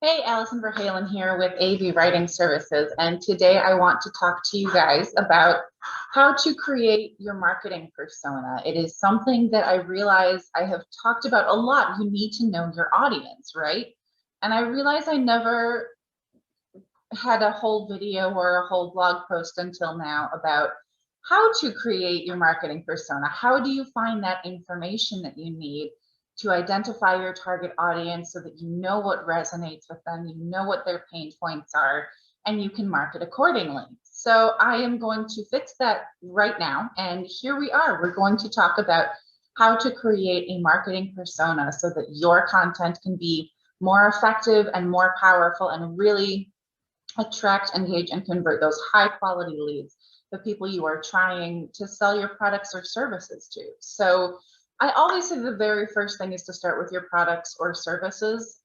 Hey, Allison Verhalen here with AV Writing Services, and today I want to talk to you guys about how to create your marketing persona. It is something that I realize I have talked about a lot. You need to know your audience, right? And I realize I never had a whole video or a whole blog post until now about how to create your marketing persona. How do you find that information that you need to identify your target audience so that you know what resonates with them, you know what their pain points are, and you can market accordingly. So I am going to fix that right now. And here we are. We're going to talk about how to create a marketing persona so that your content can be more effective and more powerful and really attract, engage, and convert those high quality leads, the people you are trying to sell your products or services to. So I always say the very first thing is to start with your products or services,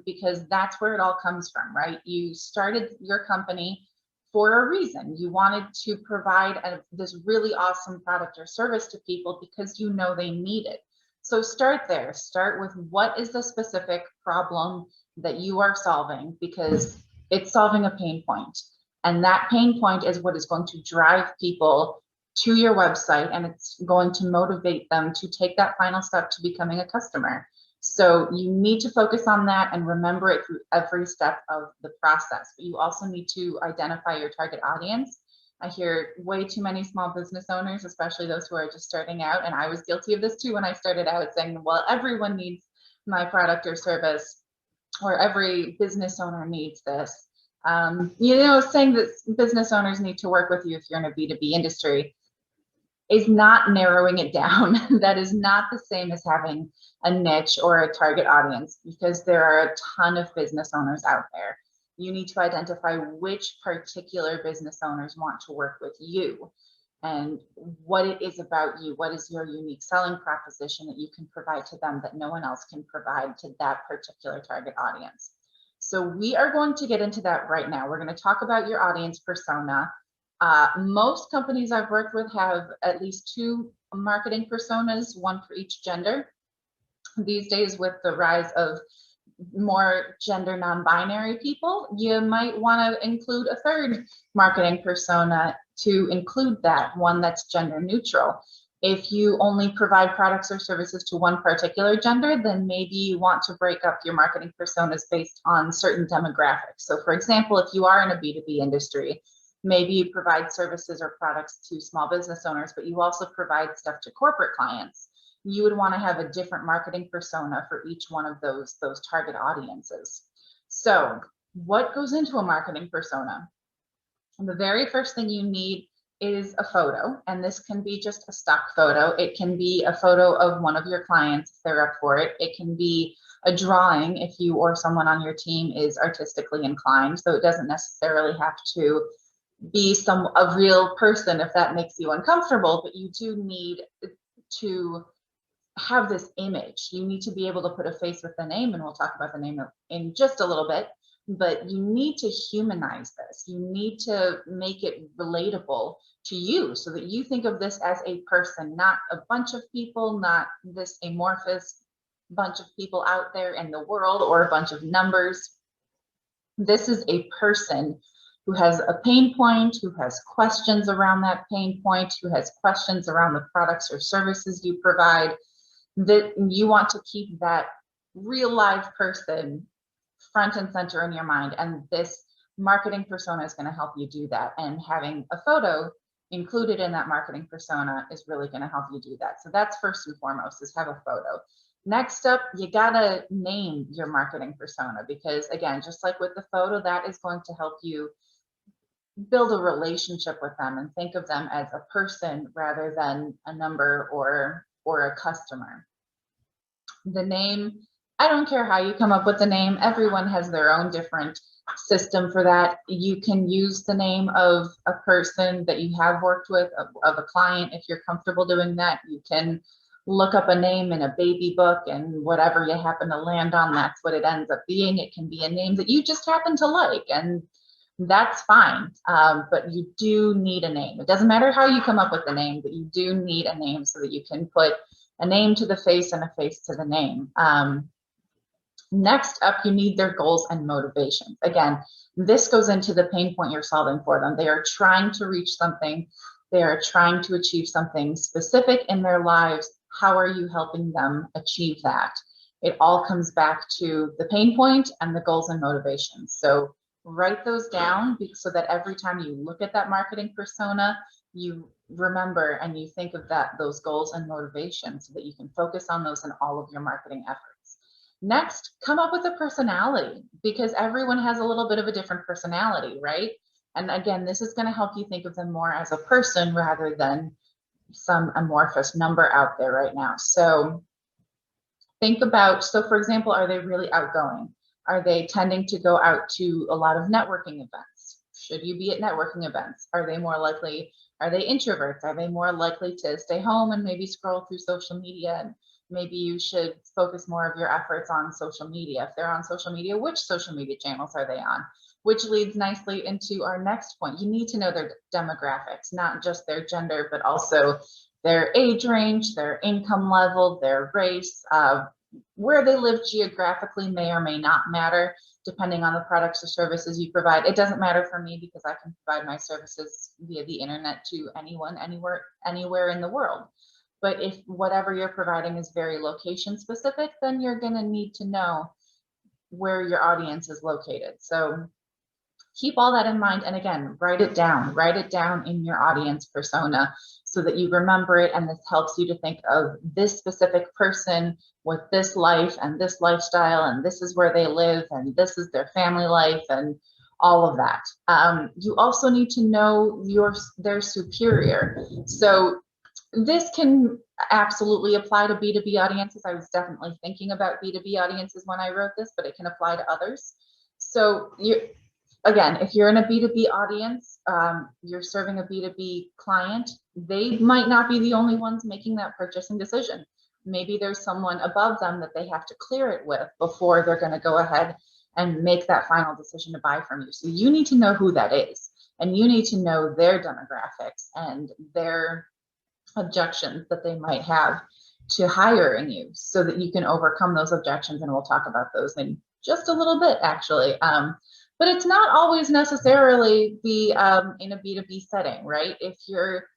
because that's where it all comes from, right? You started your company for a reason. You wanted to provide this really awesome product or service to people because you know they need it. So start there. Start with what is the specific problem that you are solving, because it's solving a pain point. And that pain point is what is going to drive people to your website, and it's going to motivate them to take that final step to becoming a customer. So you need to focus on that and remember it through every step of the process. But you also need to identify your target audience. I hear way too many small business owners, especially those who are just starting out, and I was guilty of this too when I started out, saying, well, everyone needs my product or service, or every business owner needs this. Saying that business owners need to work with you if you're in a B2B industry is not narrowing it down. That is not the same as having a niche or a target audience, because there are a ton of business owners out there. You need to identify which particular business owners want to work with you and what it is about you. What is your unique selling proposition that you can provide to them that no one else can provide to that particular target audience? So we are going to get into that right now. We're going to talk about your audience persona. Most companies I've worked with have at least two marketing personas, one for each gender. These days, with the rise of more gender non-binary people, you might want to include a third marketing persona to include that one that's gender neutral. If you only provide products or services to one particular gender, then maybe you want to break up your marketing personas based on certain demographics. So for example, if you are in a B2B industry, maybe you provide services or products to small business owners, but you also provide stuff to corporate clients. You would want to have a different marketing persona for each one of those target audiences. So what goes into a marketing persona? And the very first thing you need is a photo, and this can be just a stock photo. It can be a photo of one of your clients if they're up for it. It can be a drawing if you or someone on your team is artistically inclined. So it doesn't necessarily have to be a real person if that makes you uncomfortable, but you do need to have this image. You need to be able to put a face with the name, and we'll talk about the name in just a little bit, but you need to humanize this. You need to make it relatable to you so that you think of this as a person, not a bunch of people, not this amorphous bunch of people out there in the world or a bunch of numbers. This is a person who has a pain point, who has questions around that pain point, who has questions around the products or services you provide. That you want to keep that real live person front and center in your mind, and this marketing persona is going to help you do that, and having a photo included in that marketing persona is really going to help you do that. So that's first and foremost, is have a photo. Next up, you gotta name your marketing persona, because again, just like with the photo, that is going to help you build a relationship with them and think of them as a person rather than a number or a customer. The name, I don't care how you come up with the name. Everyone has their own different system for that. You can use the name of a person that you have worked with, of a client, if you're comfortable doing that. You can look up a name in a baby book, and whatever you happen to land on, that's what it ends up being. It can be a name that you just happen to like, and that's fine. But you do need a name. It doesn't matter how you come up with the name, but you do need a name so that you can put a name to the face and a face to the name. Next up, you need their goals and motivations. Again, this goes into the pain point you're solving for them. They are trying to reach something. They are trying to achieve something specific in their lives. How are you helping them achieve that? It all comes back to the pain point and the goals and motivations. So write those down so that every time you look at that marketing persona, you remember and you think of those goals and motivations so that you can focus on those in all of your marketing efforts. Next, come up with a personality, because everyone has a little bit of a different personality, right? And again, this is going to help you think of them more as a person rather than some amorphous number out there right now. So think about, so for example, are they really outgoing? Are they tending to go out to a lot of networking events? Should you be at networking events? Are they more likely, are they introverts? Are they more likely to stay home and maybe scroll through social media? And maybe you should focus more of your efforts on social media. If they're on social media, which social media channels are they on? Which leads nicely into our next point. You need to know their demographics, not just their gender, but also their age range, their income level, their race, where they live geographically may or may not matter, depending on the products or services you provide. It doesn't matter for me because I can provide my services via the internet to anyone, anywhere in the world. But if whatever you're providing is very location specific, then you're going to need to know where your audience is located. So keep all that in mind. And again, write it down in your audience persona so that you remember it. And this helps you to think of this specific person with this life and this lifestyle, and this is where they live, and this is their family life, and all of that. You also need to know their superior. So this can absolutely apply to B2B audiences. I was definitely thinking about B2B audiences when I wrote this, but it can apply to others. So again, if you're in a B2B audience, you're serving a B2B client, they might not be the only ones making that purchasing decision. Maybe there's someone above them that they have to clear it with before they're going to go ahead and make that final decision to buy from you. So you need to know who that is, and you need to know their demographics and their objections that they might have to hiring you so that you can overcome those objections. And we'll talk about those in just a little bit, actually. But it's not always necessarily in a B2B setting, right? If you're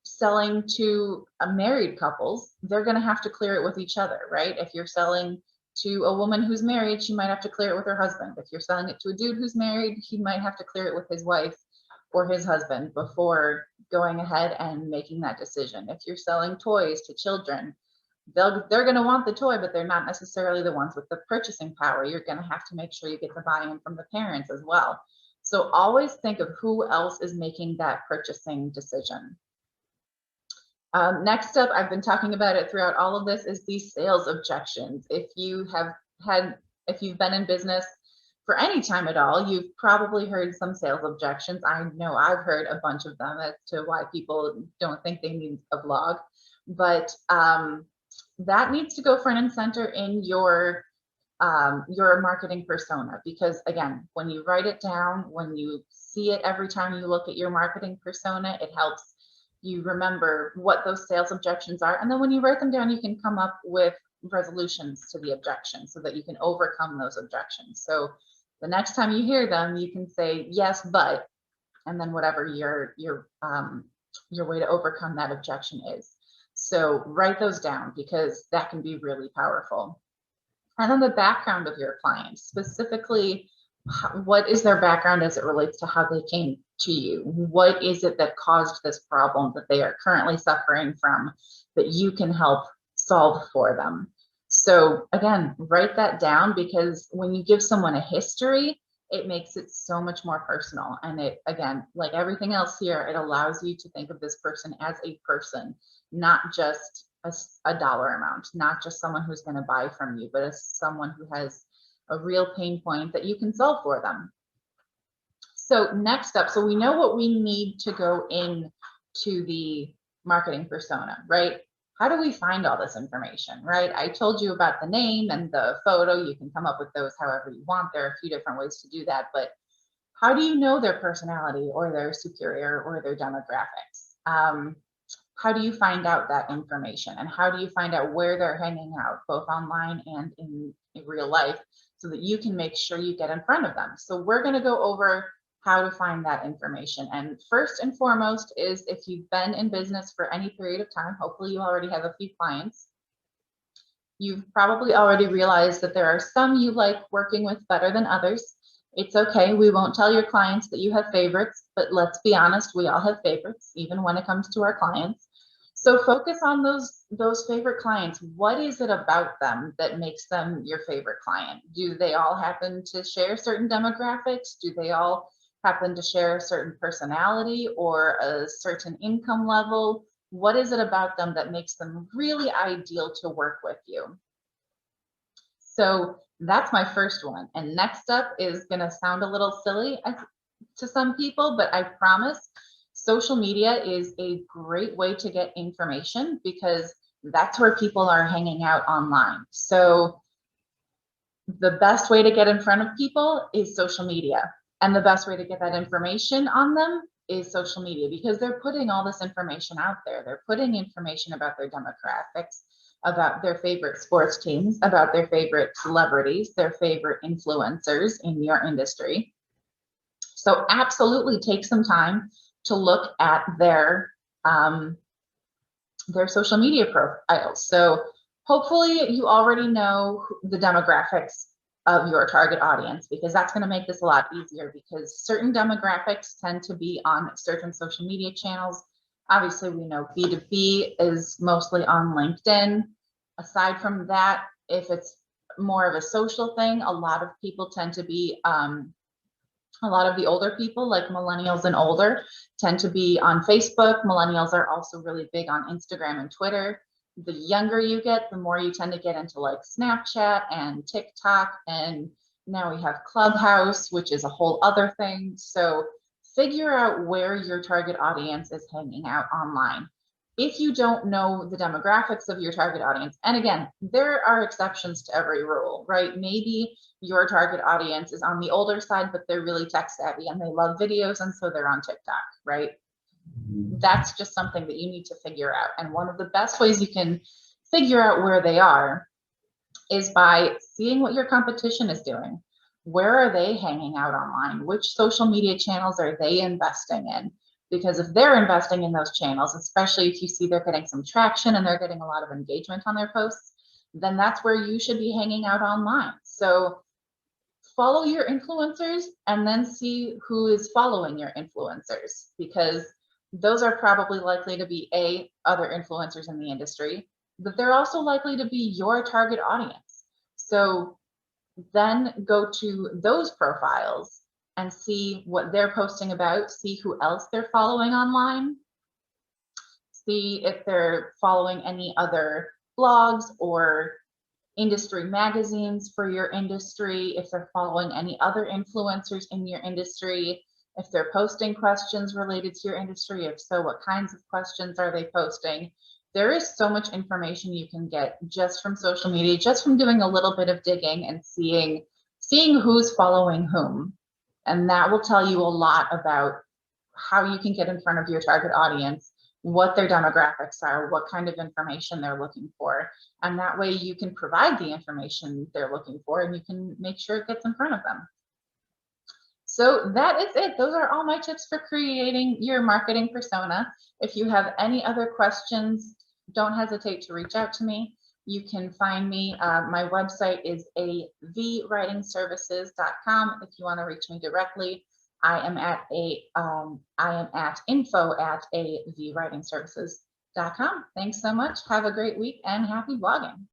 selling to married couples, they're going to have to clear it with each other, right? If you're selling to a woman who's married, she might have to clear it with her husband. If you're selling it to a dude who's married, he might have to clear it with his wife or his husband before going ahead and making that decision. If you're selling toys to children, they're going to want the toy, but they're not necessarily the ones with the purchasing power. You're going to have to make sure you get the buy-in from the parents as well. So always think of who else is making that purchasing decision. Next up, I've been talking about it throughout all of this, is these sales objections. If you've been in business for any time at all, you've probably heard some sales objections. I know I've heard a bunch of them as to why people don't think they need a blog, but that needs to go front and center in your marketing persona, because again, when you write it down, when you see it every time you look at your marketing persona, it helps you remember what those sales objections are. And then when you write them down, you can come up with resolutions to the objection so that you can overcome those objections. So the next time you hear them, you can say yes, but, and then whatever your way to overcome that objection is. So write those down, because that can be really powerful. And then the background of your client, specifically, what is their background as it relates to how they came to you? What is it that caused this problem that they are currently suffering from that you can help solve for them? So again, write that down, because when you give someone a history, it makes it so much more personal. And it, again, like everything else here, it allows you to think of this person as a person, not just a dollar amount, not just someone who's going to buy from you, but as someone who has a real pain point that you can solve for them. So next up, so we know what we need to go into the marketing persona, right? How do we find all this information, right? I told you about the name and the photo. You can come up with those however you want. There are a few different ways to do that, but how do you know their personality or their superior or their demographics? How do you find out that information, and how do you find out where they're hanging out, both online and in real life, so that you can make sure you get in front of them. So we're going to go over how to find that information. And first and foremost is, if you've been in business for any period of time, hopefully you already have a few clients. You've probably already realized that there are some you like working with better than others. It's okay. We won't tell your clients that you have favorites, but let's be honest, we all have favorites, even when it comes to our clients. So focus on those favorite clients. What is it about them that makes them your favorite client? Do they all happen to share certain demographics? Do they all happen to share a certain personality or a certain income level? What is it about them that makes them really ideal to work with you? So that's my first one. And next up is going to sound a little silly to some people, but I promise social media is a great way to get information, because that's where people are hanging out online. So the best way to get in front of people is social media. And the best way to get that information on them is social media, because they're putting all this information out there. They're putting information about their demographics, about their favorite sports teams, about their favorite celebrities, their favorite influencers in your industry. So absolutely take some time to look at their social media profiles. So hopefully you already know the demographics of your target audience, because that's going to make this a lot easier, because certain demographics tend to be on certain social media channels. Obviously, we know B2B is mostly on LinkedIn. Aside from that, if it's more of a social thing, a lot of people tend to be, a lot of the older people, like millennials and older, tend to be on Facebook. Millennials are also really big on Instagram and Twitter. The younger you get, the more you tend to get into like Snapchat and TikTok. And now we have Clubhouse, which is a whole other thing. So figure out where your target audience is hanging out online. If you don't know the demographics of your target audience, and again, there are exceptions to every rule, right? Maybe your target audience is on the older side, but they're really tech savvy and they love videos, and so they're on TikTok, right? That's just something that you need to figure out. And one of the best ways you can figure out where they are is by seeing what your competition is doing. Where are they hanging out online? Which social media channels are they investing in? Because if they're investing in those channels, especially if you see they're getting some traction and they're getting a lot of engagement on their posts, then that's where you should be hanging out online. So follow your influencers and then see who is following your influencers, because those are probably likely to be other influencers in the industry, but they're also likely to be your target audience. So then go to those profiles and see what they're posting about, see who else they're following online, see if they're following any other blogs or industry magazines for your industry, if they're following any other influencers in your industry, if they're posting questions related to your industry. If so, what kinds of questions are they posting? There is so much information you can get just from social media, just from doing a little bit of digging and seeing who's following whom. And that will tell you a lot about how you can get in front of your target audience, what their demographics are, what kind of information they're looking for. And that way you can provide the information they're looking for and you can make sure it gets in front of them. So that is it. Those are all my tips for creating your marketing persona. If you have any other questions, don't hesitate to reach out to me. You can find me. My website is avwritingservices.com. If you want to reach me directly, I am at info@avwritingservices.com. Thanks so much. Have a great week and happy blogging.